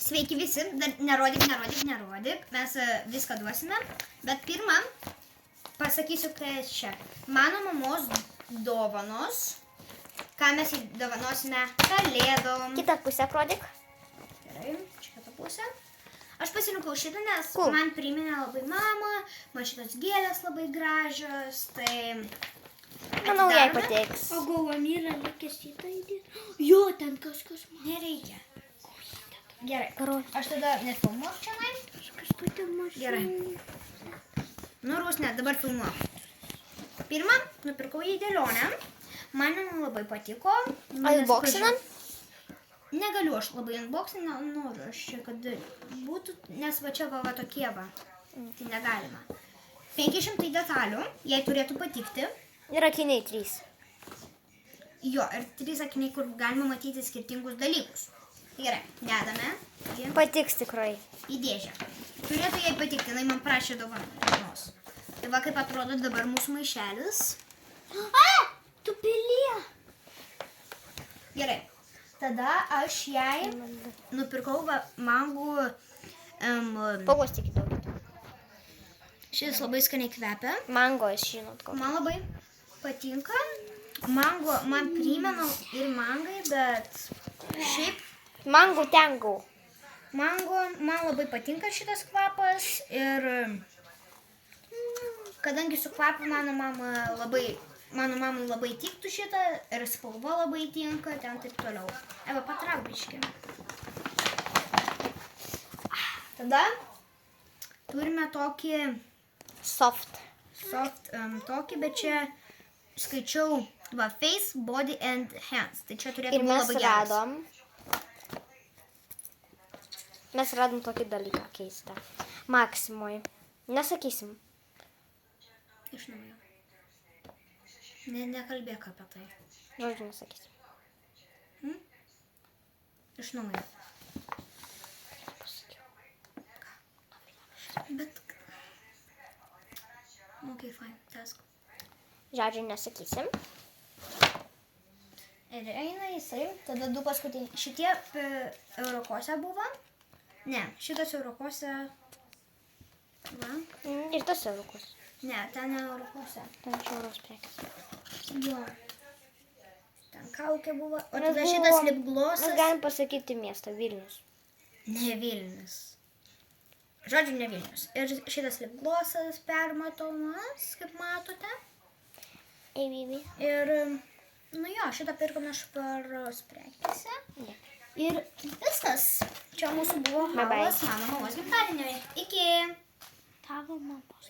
Sveiki visi, dar nerodyk, mes viską duosime, bet pirmą pasakysiu, kas čia. Mano mamos dovanos, ką mes dovanosime kalėdom. Kitą pusę rodyk. Gerai, čia kita pusė. Aš pasirinkau šitą, nes Cool. man priminė labai mamą, man šitos gėlės labai gražios, tai... Manau, jai atidarome. patiks. O galvon yra likęs šitą įdėti? Jo, ten kažkas man. Nereikia. Gerai, Karo. aš tada nefilmuosiu čia. Kažkas ten mažai. Gerai. Nu, Rusne, dabar filmuok. Pirmą, nupirkau jį dėlionę. Man labai patiko. Unboxinam? Negaliu aš labai unboxinam, noriu aš čia, kad būtų, nes va čia va tokie va. Tai negalima. 500 detalių, jai turėtų patikti. Ir akiniai 3. Jo, ir 3 akiniai, kur galima matyti skirtingus dalykus. Gerai, dedame Patiks tikrai. į dėžę. Turėtų jai patikti, jinai man prašė dovanos. Tai va kaip atrodo dabar mūsų maišelis. Tu pilie. Gerai, tada aš jai nupirkau va, mangų. Pagostykit daug. Šis labai skaniai kvepia. Mango, žinot ko. Man labai patinka. Mango man primena ir mangai, bet šiaip Mango tengo. mango man labai patinka šitas kvapas ir kadangi su kvapu mano mamai labai tiktų šitą ir spalva labai tinka, ten taip toliau. Eva, patrauk biškį. Tada turime tokį Soft. tokį, bet čia skaičiau va, face, body and hands. Tai čia turėtų Ir būti mes labai geras. radom. Mes radom tokį dalyką keistą. Maksimoj. Nesakysim. Iš naujo. Nekalbėk apie tai. Žodžiu, nesakysim. Iš naujo. Bet... Ok, fine, tęsk. Žodžiu, nesakysim. Ir eina jisai, tada du paskutiniai. Šitie eurokose buvo. Ne, šitas eurokose... Va. Ir tas eurukus. Ne, ten ne eurokose. Ten šiauros prekės. Jo. Ten kaukė buvo. O Mes tada šitas buvom- lipglosas. Mes galim pasakyti miestą Vilnius. Ne Vilnius. Žodžiu, ne Vilnius. Ir šitas lipglosas permatomas, kaip matote. Eivyvi. Ir, nu jo, šitą pirkome švaros prekėse. Ne. Ir viskas. Čia mūsų buvo Bye bye. halas mano mamos gimtadieniui. Iki. Tavo mamos.